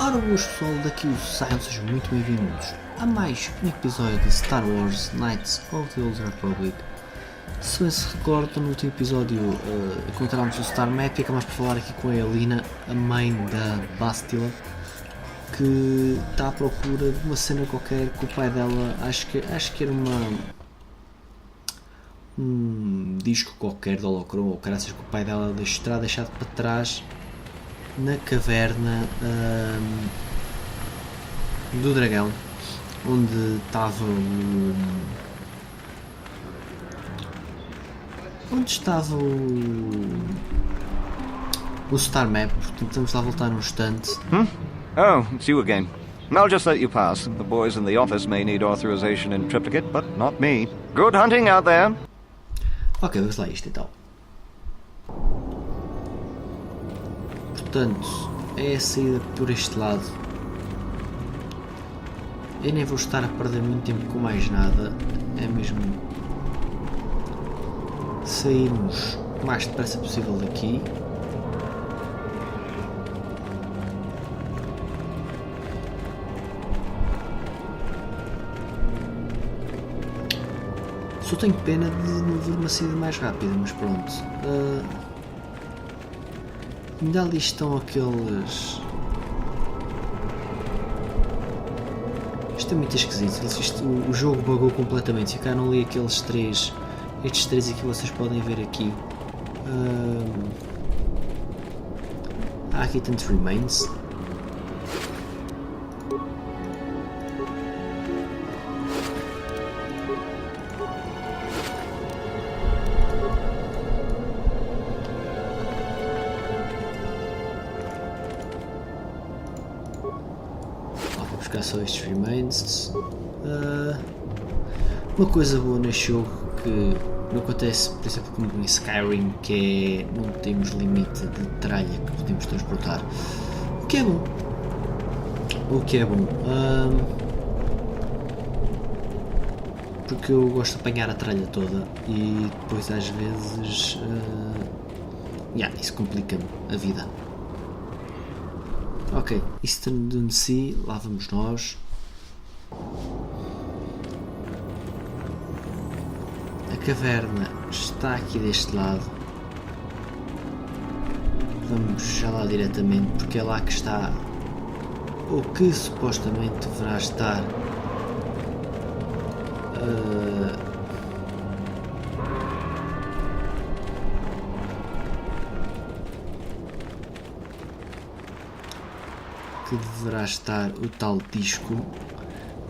Ora, boas pessoal, daqui o Sion, sejam muito bem-vindos a mais um episódio de Star Wars Knights of the Old Republic. Se bem se recordam, no último episódio encontramos o Star Map e acabamos por falar aqui com a Elina, a mãe da Bastila, que está à procura de uma cena qualquer que o pai dela, acho que era um disco qualquer de holocron ou caraças que o pai dela terá deixado para trás na caverna do dragão, onde estava o Star Map. Portanto, estamos lá a voltar num instante. Oh, it's you again. I'll just let you pass. The boys in the office may need authorization in triplicate, but not me. Good hunting out there. Ok, vamos lá isto então. Portanto, é a saída por este lado. Eu nem vou estar a perder muito tempo com mais nada. É mesmo sairmos o mais depressa possível daqui. Só tenho pena de não haver uma saída mais rápida, mas pronto. Ainda ali estão aqueles... Isto é muito esquisito. O jogo bugou completamente. Ficaram ali aqueles três... Estes três aqui vocês podem ver aqui. Há aqui tantos remains. Buscar só estes remains. Uma coisa boa neste jogo que não acontece, por exemplo, como em Skyrim, que é não temos limite de tralha que podemos transportar, o que é bom. Porque eu gosto de apanhar a tralha toda e depois às vezes isso complica-me a vida. Ok, Eastern Sea, lá vamos nós. A caverna está aqui deste lado. Vamos já lá diretamente, porque é lá que está o que supostamente deverá estar o tal disco.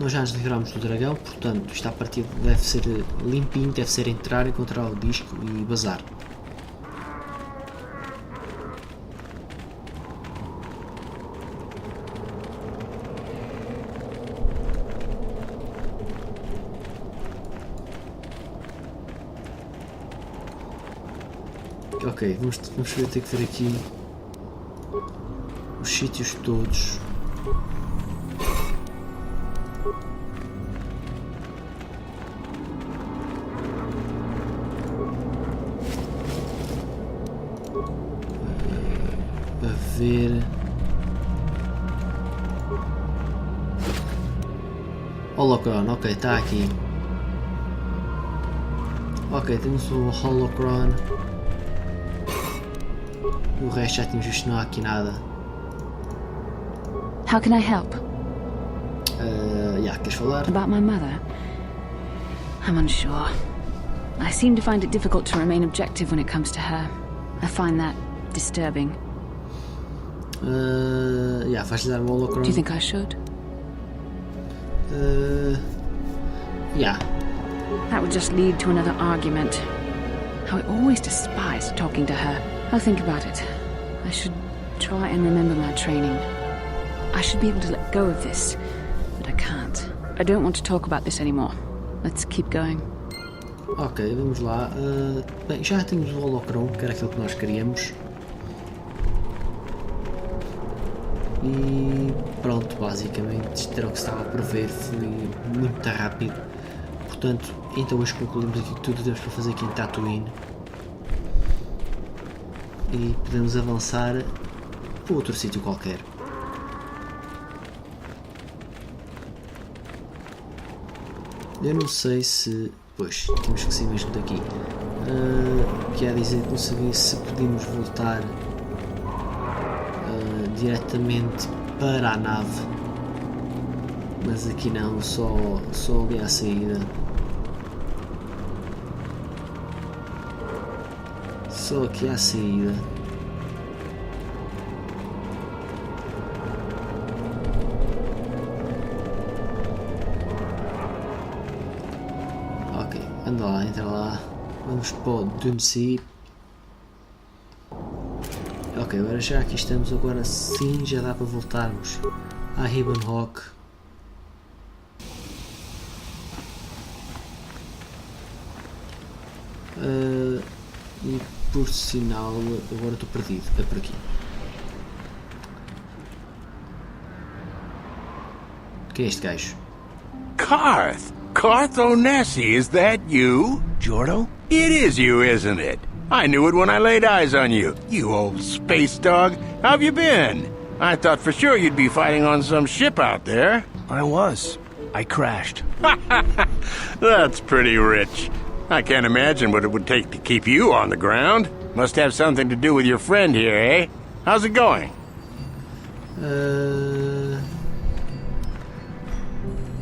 Nós já nos livramos do dragão, portanto esta partida deve ser limpinho, deve ser entrar, encontrar o disco e bazar. Ok, vamos ter que ver aqui os sítios todos. A ver. Holocron, ok, está aqui. Ok, temos o Holocron. O resto já tínhamos visto, não há aqui nada. How can I help? Queres falar? About my mother? I'm unsure. I seem to find it difficult to remain objective when it comes to her. I find that disturbing. Vais-lhe dar o Holocron? Do you think I should? That would just lead to another argument. How I always despised talking to her. I'll think about it. I should try and remember my training. I should be able to let go of this, but I can't. I don't want to talk about this anymore. Let's keep going. Ok, vamos lá. Bem, já temos o Holocron, que era aquilo que nós queríamos. E pronto, basicamente isto era o que estava a prever, foi muito rápido. Portanto, então hoje concluímos aqui que tudo temos para fazer aqui em Tatooine. E podemos avançar para outro sítio qualquer. Eu não sei se... Pois, temos que sair mesmo daqui. Quer dizer que não sabia se podíamos voltar diretamente para a nave. Mas aqui não, só ali à saída. Só aqui à saída. Ok, anda lá, entra lá. Vamos para o Dunsea. Ok, agora já aqui estamos, agora sim já dá para voltarmos à Ribbon Rock. E por sinal, agora estou perdido, é por aqui. Quem é este gajo? Carth Onesi, is that you? Jordo? It is you, isn't it? I knew it when I laid eyes on you. You old space dog. How've you been? I thought for sure you'd be fighting on some ship out there. I was. I crashed. That's pretty rich. I can't imagine what it would take to keep you on the ground. Must have something to do with your friend here, eh? How's it going?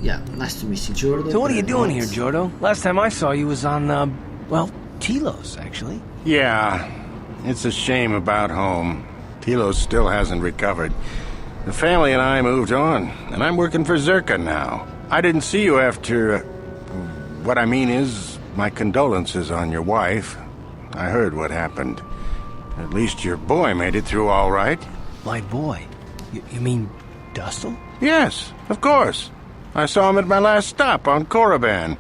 Yeah, nice to meet you, Jordan. So what are you doing here, Jordo? Last time I saw you was on, well, Telos, actually. Yeah, it's a shame about home. Telos still hasn't recovered. The family and I moved on, and I'm working for Zerka now. I didn't see you after... what I mean is, my condolences on your wife. I heard what happened. At least your boy made it through all right. My boy? You mean Dustle? Yes, of course. I saw him at my last stop on Korriban,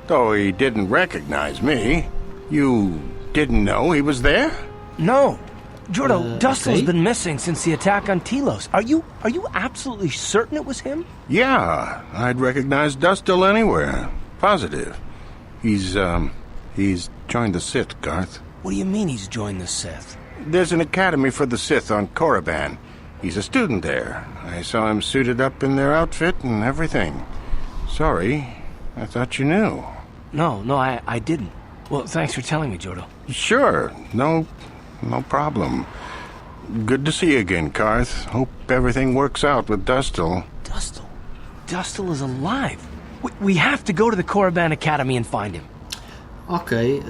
though he didn't recognize me. You didn't know he was there? No. Jordo, Dustle's okay. been missing since the attack on Telos. Are you absolutely certain it was him? Yeah, I'd recognize Dustle anywhere. Positive. He's joined the Sith, Garth. What do you mean he's joined the Sith? There's an academy for the Sith on Korriban. He's a student there. I saw him suited up in their outfit and everything. Sorry, I thought you knew. No, I didn't. Well, thanks for telling me, Jordo. Sure, no problem. Good to see you again, Carth. Hope everything works out with Dustle. Dustle? Dustle is alive. We have to go to the Korriban Academy and find him. Ok,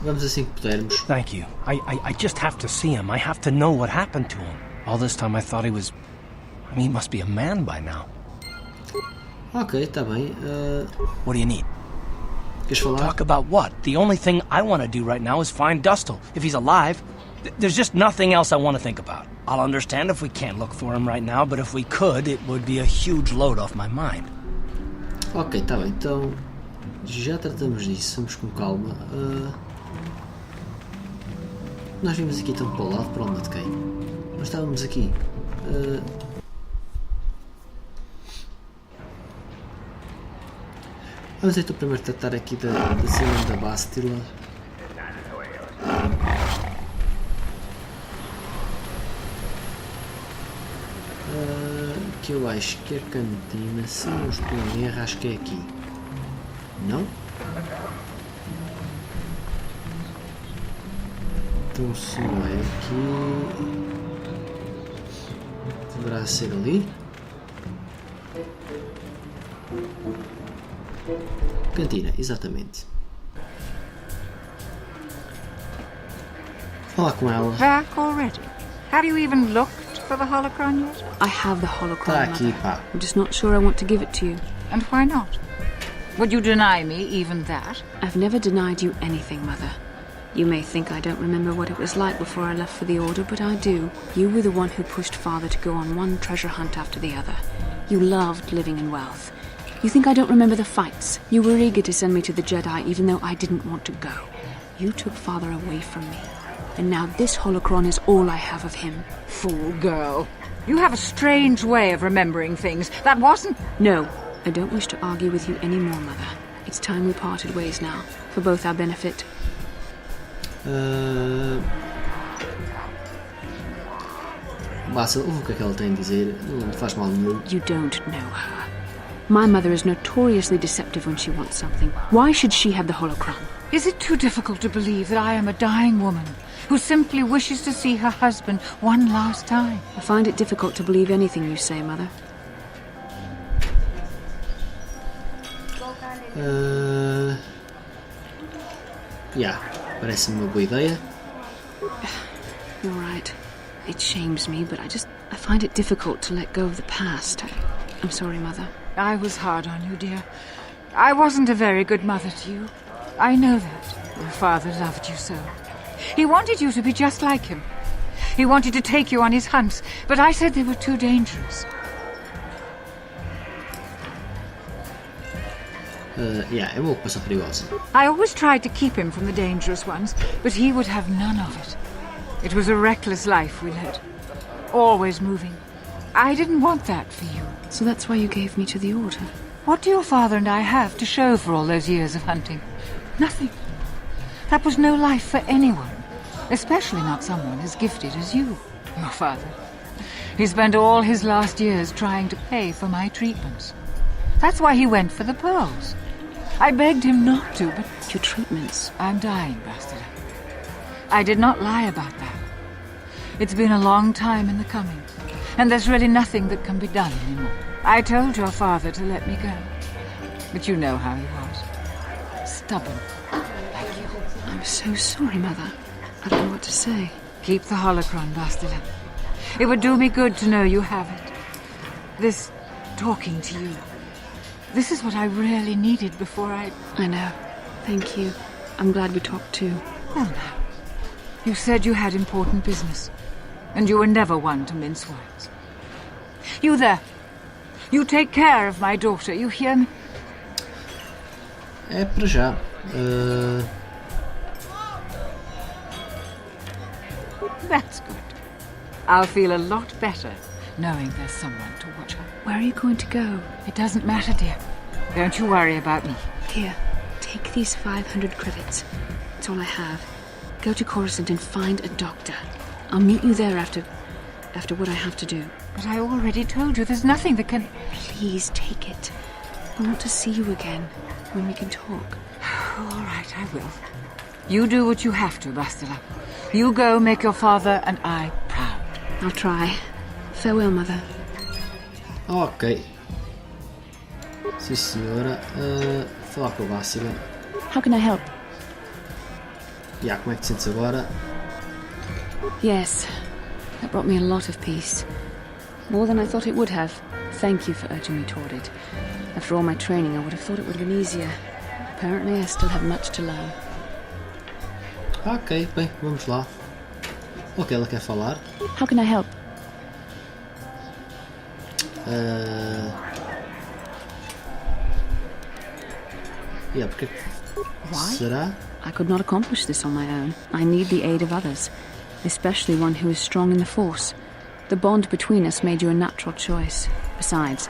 vamos assim que pudermos. Thank you. I just have to see him. I have to know what happened to him. All this time I thought he was... I mean, he must be a man by now. Ok, tá bem. What do you need? Queres falar? Talk about what? The only thing I want to do right now is find Dustle. If he's alive, there's just nothing else I want to think about. I'll understand if we can't look for him right now, but if we could, it would be a huge load off my mind. Ok, tá bem. Então, já tratamos disso. Vamos com calma. Nós vimos aqui tão para o lado, para onde de quem? Nós estávamos aqui. Vamos então primeiro tratar aqui da cena da Bastila. Que eu acho que a cantina, se não estou em erro, acho que é aqui. Não? Então se não é aqui, deverá ser ali. Cantina, exatamente. Falar com ela. Back already? Have you even looked for the holocron yet? I have the holocron, Tá aqui, Mother. pá. I'm just not sure I want to give it to you. And why not? Would you deny me even that? I've never denied you anything, Mother. You may think I don't remember what it was like before I left for the Order, but I do. You were the one who pushed Father to go on one treasure hunt after the other. You loved living in wealth. You think I don't remember the fights? You were eager to send me to the Jedi even though I didn't want to go. You took Father away from me. And now this holocron is all I have of him. Fool girl. You have a strange way of remembering things. That wasn't... No, I don't wish to argue with you anymore, Mother. It's time we parted ways now, for both our benefit. Basta, ouve o que é que ela tem a dizer, não faz mal nenhum. You don't know her. My mother is notoriously deceptive when she wants something. Why should she have the holocron? Is it too difficult to believe that I am a dying woman who simply wishes to see her husband one last time? I find it difficult to believe anything you say, Mother. Parece-me uma boa ideia. You're right. It shames me, but I find it difficult to let go of the past. I'm sorry, Mother. I was hard on you, dear. I wasn't a very good mother to you. I know that. Your father loved you so. He wanted you to be just like him. He wanted to take you on his hunts, but I said they were too dangerous. É uma ocupação perigosa. I always tried to keep him from the dangerous ones, but he would have none of it. It was a reckless life we led. Always moving. I didn't want that for you. So that's why you gave me to the Order? What do your father and I have to show for all those years of hunting? Nothing. That was no life for anyone, especially not someone as gifted as you, your father. He spent all his last years trying to pay for my treatments. That's why he went for the pearls. I begged him not to, but... Your treatments? I'm dying, Bastila. I did not lie about that. It's been a long time in the coming, and there's really nothing that can be done anymore. I told your father to let me go, but you know how he was. Stubborn, like you. I'm so sorry, Mother. I don't know what to say. Keep the holocron, Bastila. It would do me good to know you have it. This talking to you. This is what I really needed before I know. Thank you. I'm glad we talked too. Well, now. You said you had important business, and you were never one to mince words. You there. You take care of my daughter, you hear me? É para já. That's good. I'll feel a lot better knowing there's someone to watch her. Where are you going to go? It doesn't matter, dear. Don't you worry about me. Here, take these 500 credits. It's all I have. Go to Coruscant and find a doctor. I'll meet you there after what I have to do. But I already told you there's nothing that can... Please take it. I want to see you again, when we can talk. All right, I will. You do what you have to, Bastila. You go make your father and I proud. I'll try. Farewell, Mother. Ok. Sim, senhora. Falar com a Bastila. How can I help? Como é que te sentes agora? Yes. That brought me a lot of peace. More than I thought it would have. Thank you for urging me toward it. After all my training, I would have thought it would have been easier. Apparently, I still have much to learn. Ok, bem, vamos lá. Ok, ela quer falar. How can I help? Porque... Why? Será? I could not accomplish this on my own. I need the aid of others, especially one who is strong in the Force. The bond between us made you a natural choice. Besides,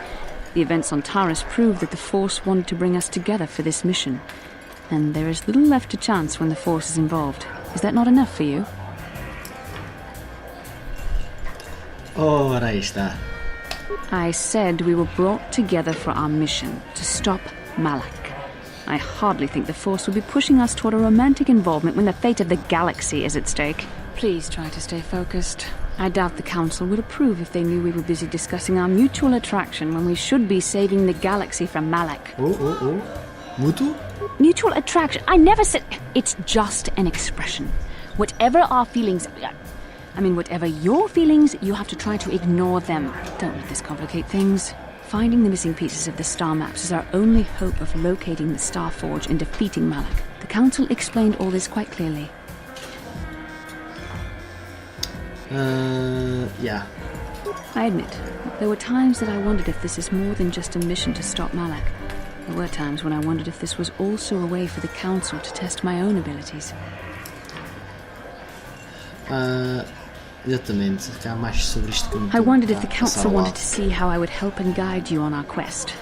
the events on Taris proved that the Force wanted to bring us together for this mission. And there is little left to chance when the Force is involved. Is that not enough for you? Ora, aí está. I said we were brought together for our mission, to stop Malak. I hardly think the Force will be pushing us toward a romantic involvement when the fate of the galaxy is at stake. Please try to stay focused. I doubt the Council would approve if they knew we were busy discussing our mutual attraction when we should be saving the galaxy from Malak. Oh. Mutual? Mutual attraction? I never said... It's just an expression. Whatever our feelings... whatever your feelings, you have to try to ignore them. Don't let this complicate things. Finding the missing pieces of the star maps is our only hope of locating the Star Forge and defeating Malak. The Council explained all this quite clearly. I admit, there were times that I wondered if this is more than just a mission to stop Malak. There were times when I wondered if this was also a way for the Council to test my own abilities. Exatamente, cá mais sobre isto que eu I wondered if the Council wanted to see how I would help and guide you on our quest.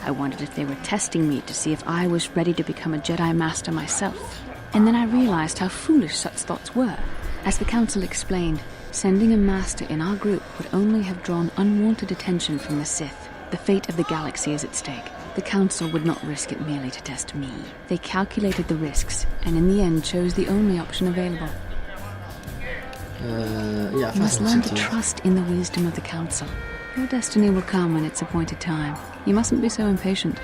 I wondered if they were testing me to see if I was ready to become a Jedi Master myself. And then I realized how foolish such thoughts were. As the Council explained, sending a master in our group would only have drawn unwanted attention from the Sith. The fate of the galaxy is at stake. The Council would not risk it merely to test me. They calculated the risks, and in the end chose the only option available. Yeah, You must learn to trust in the wisdom of the Council. Your destiny will come when its appointed time. You mustn't be so impatient.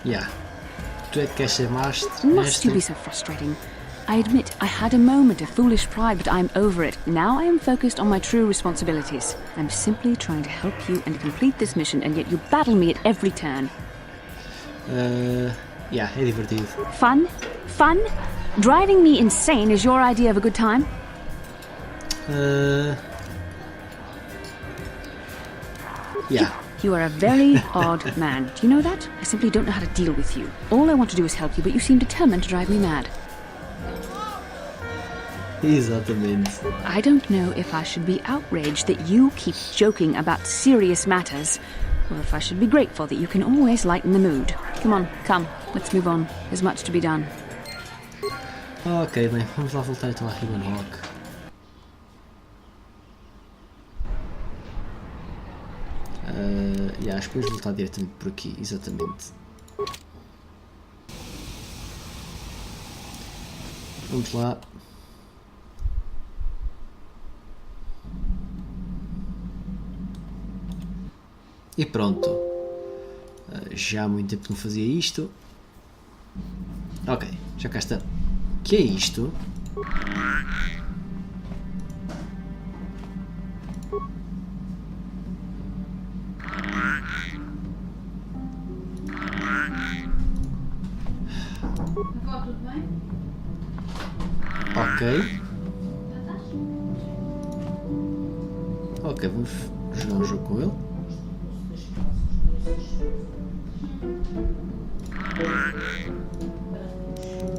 Yeah. Tu é que queres ser Must you mestre? be so frustrating? I admit I had a moment of foolish pride, but I'm over it. Now I am focused on my true responsibilities. I'm simply trying to help you and complete this mission, and yet you battle me at every turn. Yeah, é divertido. Fun? Fun? Driving me insane is your idea of a good time? Yeah. You are a very odd man. Do you know that? I simply don't know how to deal with you. All I want to do is help you, but you seem determined to drive me mad. Exatamente. I don't know if I should be outraged that you keep joking about serious matters, or if I should be grateful that you can always lighten the mood. Come on, come, let's move on. There's much to be done. Ok, bem, vamos lá voltar então a Ribbon Rock. Acho que vamos voltar diretamente por aqui, exatamente. Vamos lá. E pronto. Já há muito tempo que não fazia isto. Ok, já cá está. O que é isto? Ok. Ok, vamos jogar um jogo com ele.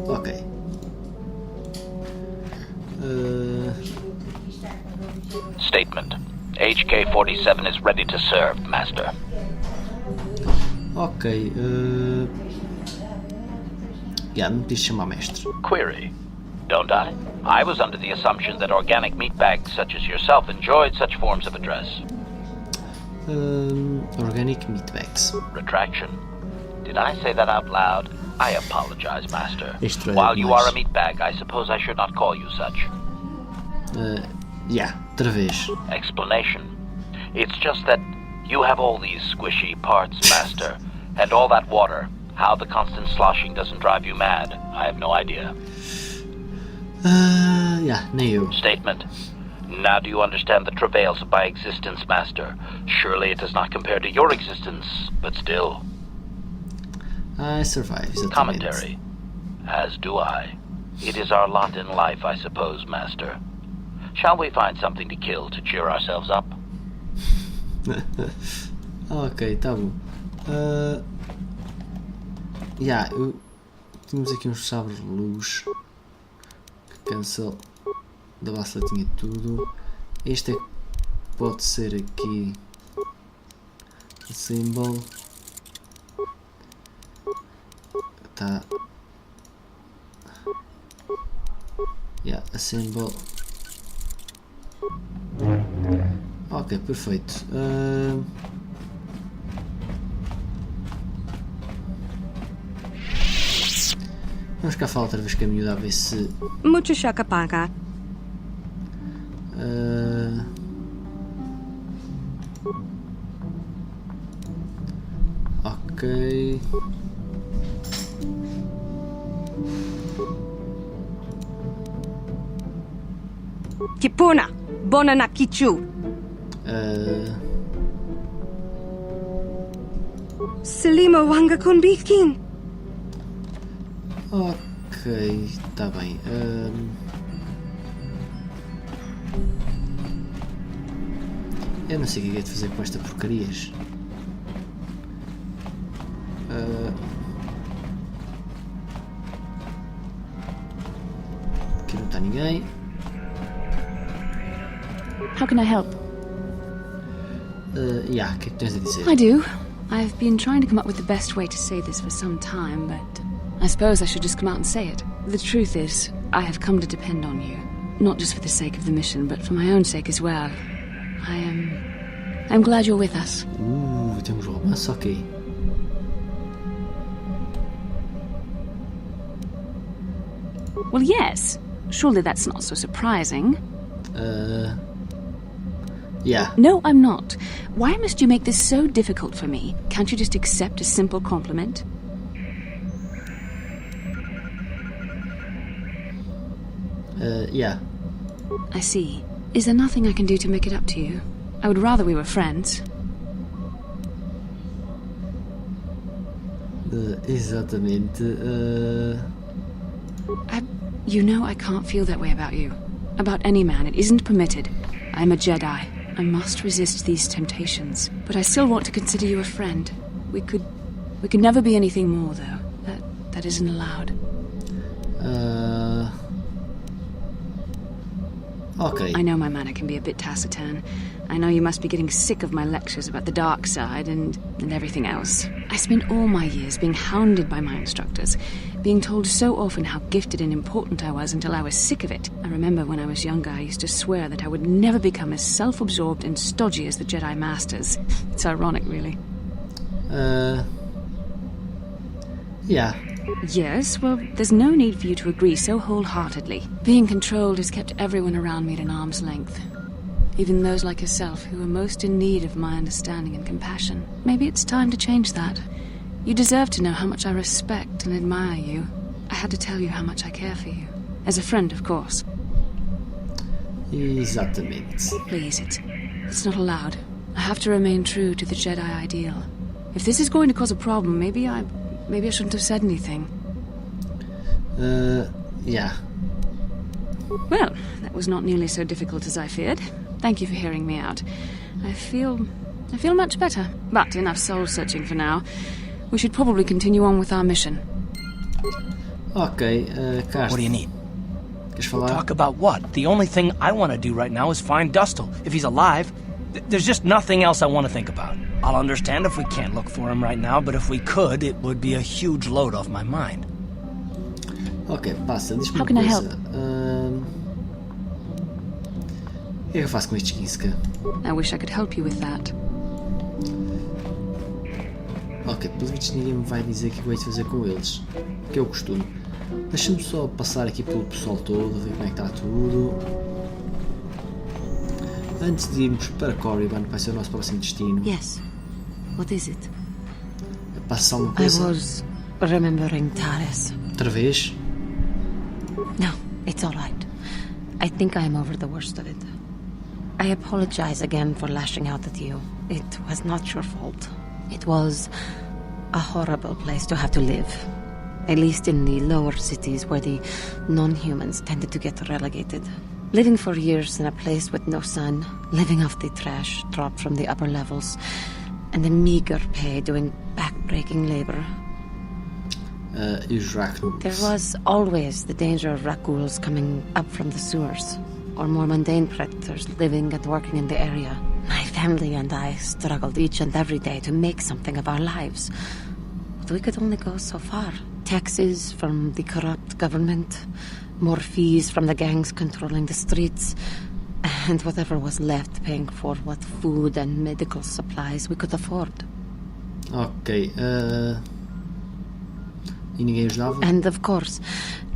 Ok. Statement. HK-47 is ready to serve, Master. Ok. Não quis chamar mestre. Query. Don't I? I was under the assumption that organic meatbags such as yourself enjoyed such forms of address. Organic meatbags. Retraction. Did I say that out loud? I apologize, Master. Estranho While you demais. are a meatbag, I suppose I should not call you such. Outra vez. Explanation. It's just that you have all these squishy parts, Master, and all that water. How the constant sloshing doesn't drive you mad, I have no idea. Nem eu. Statement. Now do you understand the travails of my existence, Master? Surely it does not compare to your existence, but still. I survive, exatamente. Commentary. As do I. It is our lot in life, I suppose, Master. Shall we find something to kill to cheer ourselves up? Ok, tá bom. Tínhamos aqui uns sabres de luz. Cancel. Da base tinha tudo. Este é que pode ser aqui. Symbol. Tá. A symbol. Ok, perfeito. Vamos cá falar outra vez com a miúda a ver se. Mucho shaka paga. Ok. Kipuna, bona na kichu. Selima wanga kunbikin. Ok, tá bem. Eu não sei o que é de fazer com esta porcarias. Aqui não está ninguém. How can I help? O que é que tens a dizer? I do. I've been trying to come up with the best way to say this for some time, but I suppose I should just come out and say it. The truth is, I have come to depend on you. Not just for the sake of the mission, but for my own sake as well. I'm glad you're with us. Temos romance, ok. Well, yes. Surely that's not so surprising. Yeah. No, I'm not. Why must you make this so difficult for me? Can't you just accept a simple compliment? Yeah. I see. Is there nothing I can do to make it up to you? I would rather we were friends. Exatamente. You know I can't feel that way about you. About any man. It isn't permitted. I'm a Jedi. I must resist these temptations. But I still want to consider you a friend. We could never be anything more, though. That isn't allowed. Okay. I know my manner can be a bit taciturn. I know you must be getting sick of my lectures about the dark side and everything else. I spent all my years being hounded by my instructors, being told so often how gifted and important I was until I was sick of it. I remember when I was younger, I used to swear that I would never become as self-absorbed and stodgy as the Jedi Masters. It's ironic, really. Yeah. Yes, well, there's no need for you to agree so wholeheartedly. Being controlled has kept everyone around me at an arm's length. Even those like yourself who are most in need of my understanding and compassion. Maybe it's time to change that. You deserve to know how much I respect and admire you. I had to tell you how much I care for you. As a friend, of course. Exatamente. Please, it's not allowed. I have to remain true to the Jedi ideal. If this is going to cause a problem, maybe I shouldn't have said anything. Yeah. Well, that was not nearly so difficult as I feared. Thank you for hearing me out. I feel much better. But enough soul-searching for now. We should probably continue on with our mission. Ok, Castro. What do you need? Queres falar? Talk about what? The only thing I want to do right now is find Dustle. If he's alive, there's just nothing else I want to think about. I'll understand if we can't look for him right now, but if we could, it would be a huge load off my mind. Ok, passa, diz-me How uma can I coisa. O que é que eu faço com estes 15k? I wish I could help you with that. Ok, pelo visto ninguém me vai dizer o que eu vou fazer com eles. Que é o costume. Deixa-me só passar aqui pelo pessoal todo, ver como é que está tudo. Antes de irmos para Corriban, que vai ser o nosso próximo destino. Yes. What is it? Passa alguma I coisa? was remembering Taris. Outra vez? No, it's all right. I think I'm over the worst of it. I apologize again for lashing out at you. It was not your fault. It was a horrible place to have to live. At least in the lower cities where the non-humans tended to get relegated. Living for years in a place with no sun, living off the trash dropped from the upper levels, and the meager pay doing back-breaking labor. E os Rachnuts? There was always the danger of Rakuls coming up from the sewers, or more mundane predators living and working in the area. My family and I struggled each and every day to make something of our lives. But we could only go so far. Taxes from the corrupt government, more fees from the gangs controlling the streets, and whatever was left paying for what food and medical supplies we could afford. Ok, e ninguém ajudava? And of course,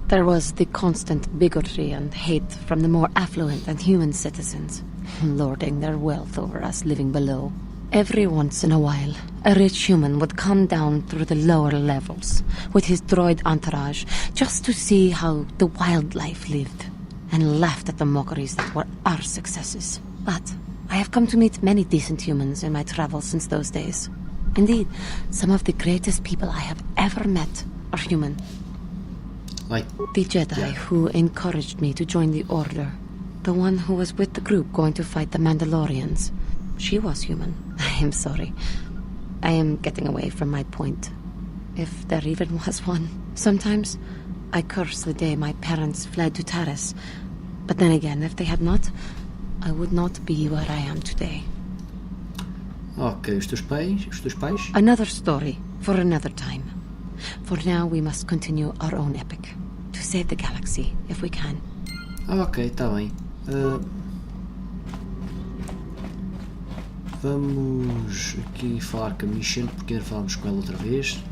there was the constant bigotry and hate from the more affluent and human citizens, lording their wealth over us living below. Every once in a while, a rich human would come down through the lower levels with his droid entourage just to see how the wildlife lived, and laughed at the mockeries that were our successes. But I have come to meet many decent humans in my travels since those days. Indeed, some of the greatest people I have ever met are human. Like, The Jedi who encouraged me to join the Order. The one who was with the group going to fight the Mandalorians. She was human. I am sorry. I am getting away from my point. If there even was one. Sometimes I curse the day my parents fled to Taris. But then again, if they had not, I would not be where I am today. Ok, os teus pais? Another story for another time. For now, we must continue our own epic. To save the galaxy, if we can. Ok, tá bem. Vamos aqui falar com a Mission, porque ainda falámos com ela outra vez.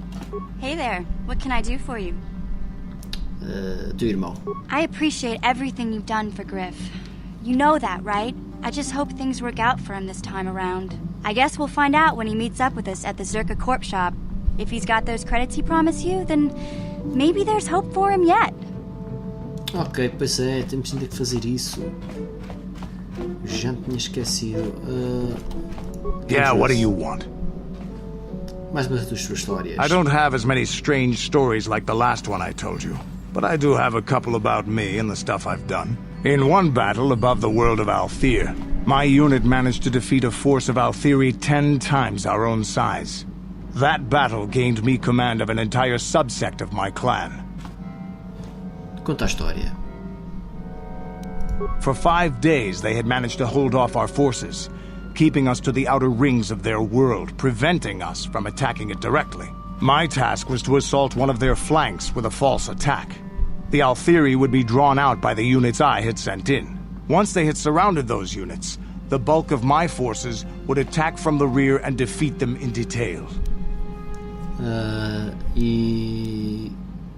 Hey there, what can I do for you? Teu irmão. I appreciate everything you've done for Griff. You know that, right? I just hope things work out for him this time around. I guess we'll find out when he meets up with us at the Zerka Corp shop. If he's got those credits he promised you, then maybe there's hope for him yet. Ok, pois é, temos ainda que fazer isso. Já me tinha esquecido. Yeah, what do you want? Mais uma das tuas histórias. I don't have as many strange stories like the last one I told you, but I do have a couple about me and the stuff I've done. In one battle above the world of Althir, my unit managed to defeat a force of Althiri 10 times our own size. That battle gained me command of an entire subsect of my clan. Conta a história. For 5 days, they had managed to hold off our forces, keeping us to the outer rings of their world, preventing us from attacking it directly. My task was to assault one of their flanks with a false attack. The Althiri would be drawn out by the units I had sent in. Once they had surrounded those units, the bulk of my forces would attack from the rear and defeat them in detail. E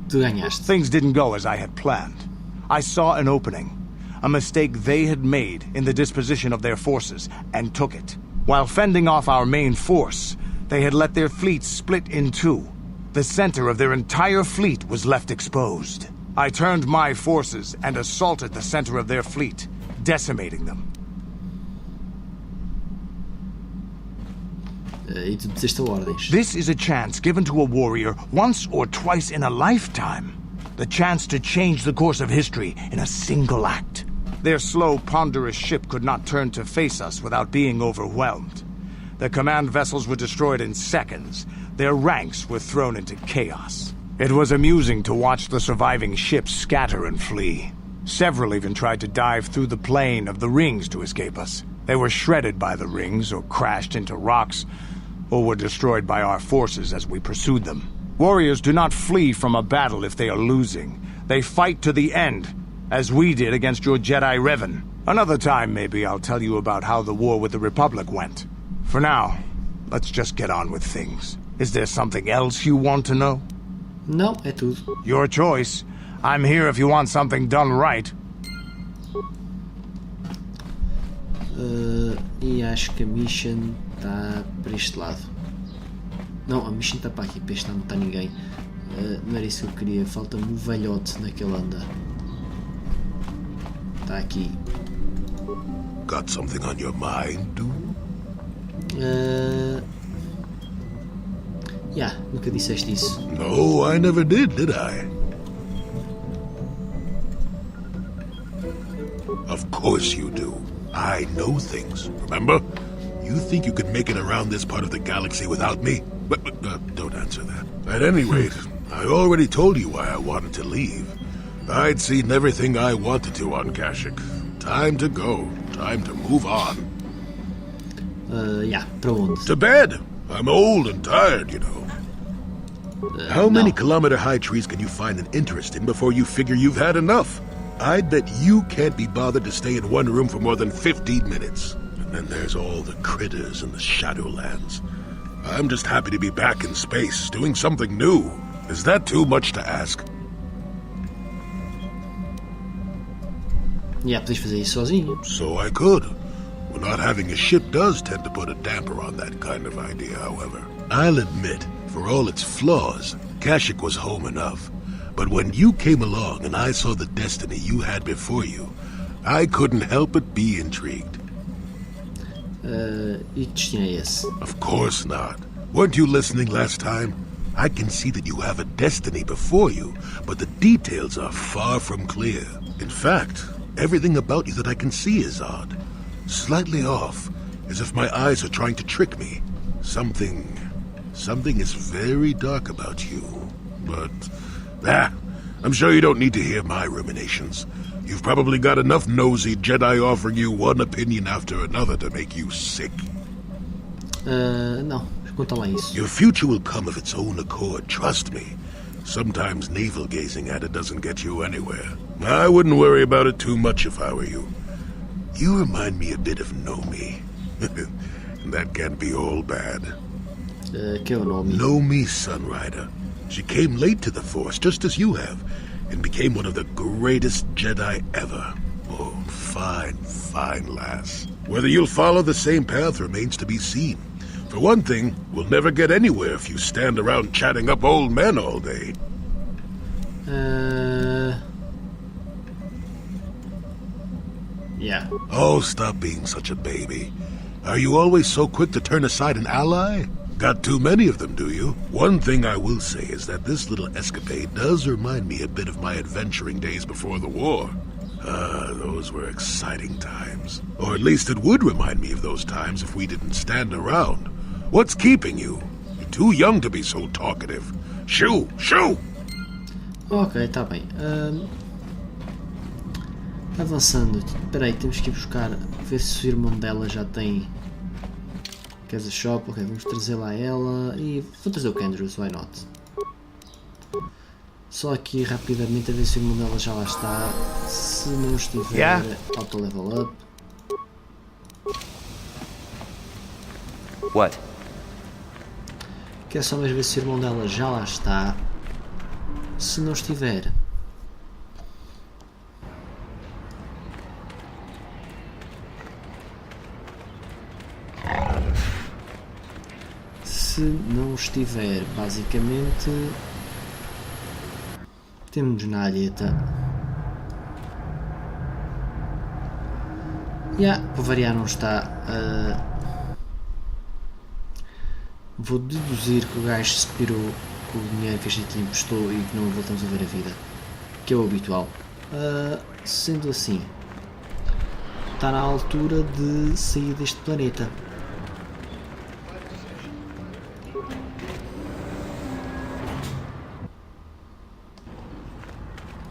tu ganhaste. Things didn't go as I had planned. I saw an opening, a mistake they had made in the disposition of their forces, and took it. While fending off our main force, they had let their fleet split in two. The center of their entire fleet was left exposed. I turned my forces and assaulted the center of their fleet, decimating them. E tu disseste ordens. This is a chance given to a warrior once or twice in a lifetime. The chance to change the course of history in a single act. Their slow, ponderous ship could not turn to face us without being overwhelmed. The command vessels were destroyed in seconds. Their ranks were thrown into chaos. It was amusing to watch the surviving ships scatter and flee. Several even tried to dive through the plane of the rings to escape us. They were shredded by the rings, or crashed into rocks, or were destroyed by our forces as we pursued them. Warriors do not flee from a battle if they are losing. They fight to the end, as we did against your Jedi Revan. Another time, maybe, I'll tell you about how the war with the Republic went. For now, let's just get on with things. Is there something else you want to know? Não, é tudo. Your choice. I'm here if you want something done right. E acho que a Mission está para este lado. Não, a Mission está para aqui, para este lado não está ninguém. Não era isso que eu queria, falta-me o velhote naquele andar. Está aqui. Got something on your mind, dude? Nunca disseste isso. No, I never did I? Of course you do. I know things, remember? You think you could make it around this part of the galaxy without me? But don't answer that. At any rate, I already told you why I wanted to leave. I'd seen everything I wanted to on Kashyyyk. Time to go. Time to move on. Para onde? To bed. I'm old and tired, you know. How many kilometer-high trees can you find an interest in before you figure you've had enough? I'd bet you can't be bothered to stay in one room for more than 15 minutes. And then there's all the critters in the Shadowlands. I'm just happy to be back in space, doing something new. Is that too much to ask? Podes fazer isso sozinho. So I could. Well, not having a ship does tend to put a damper on that kind of idea, however. I'll admit, for all its flaws, Kashyyyk was home enough. But when you came along and I saw the destiny you had before you, I couldn't help but be intrigued. E que destino é esse? Of course not. Weren't you listening last time? I can see that you have a destiny before you, but the details are far from clear. In fact, everything about you that I can see is odd. Slightly off, as if my eyes are trying to trick me. Something is very dark about you. But, I'm sure you don't need to hear my ruminations. You've probably got enough nosy Jedi offering you one opinion after another to make you sick. Não, conta lá isso. Your future will come of its own accord, trust me. Sometimes navel gazing at it doesn't get you anywhere. I wouldn't worry about it too much if I were you. You remind me a bit of Nomi. And that can't be all bad. Que é o nome? Nomi Sunrider. She came late to the Force, just as you have, and became one of the greatest Jedi ever. Oh, fine, fine lass. Whether you'll follow the same path remains to be seen. For one thing, we'll never get anywhere if you stand around chatting up old men all day. Yeah. Oh, stop being such a baby. Are you always so quick to turn aside an ally? Got too many of them, do you? One thing I will say is that this little escapade does remind me a bit of my adventuring days before the war. Those were exciting times. Or at least it would remind me of those times if we didn't stand around. What's keeping you? You're too young to be so talkative. Shoo! Shoo! Ok, tá bem. Avançando. Espera aí, temos que ir buscar. Ver se o irmão dela já tem. Casa Shop. Ok, vamos trazer lá ela. E vou trazer o Kendrius, why not? Só aqui rapidamente a ver se o irmão dela já lá está. Se não estiver, auto level up. What? Quero só mais ver se o irmão dela já lá está. Se não estiver, basicamente temos na alheta. Para variar não está. Vou deduzir que o gajo se pirou com o dinheiro que a gente lhe emprestou e que não voltamos a ver a vida, que é o habitual. Sendo assim, está na altura de sair deste planeta.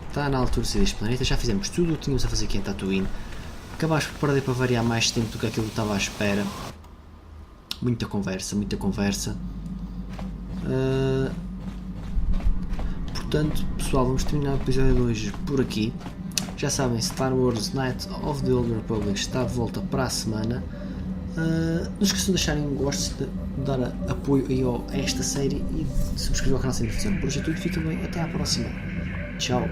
Está na altura de sair deste planeta. Já fizemos tudo o que tínhamos a fazer aqui em Tatooine. Acabaste por perder para variar mais tempo do que aquilo que estava à espera. Muita conversa, muita conversa. Portanto, pessoal, vamos terminar o episódio de hoje por aqui. Já sabem, Star Wars Knights of the Old Republic está de volta para a semana. Não esqueçam de deixarem um gosto, de dar apoio aí a esta série e de subscrever ao canal se ainda fizeram. Por hoje é tudo, fiquem bem, até à próxima. Tchau.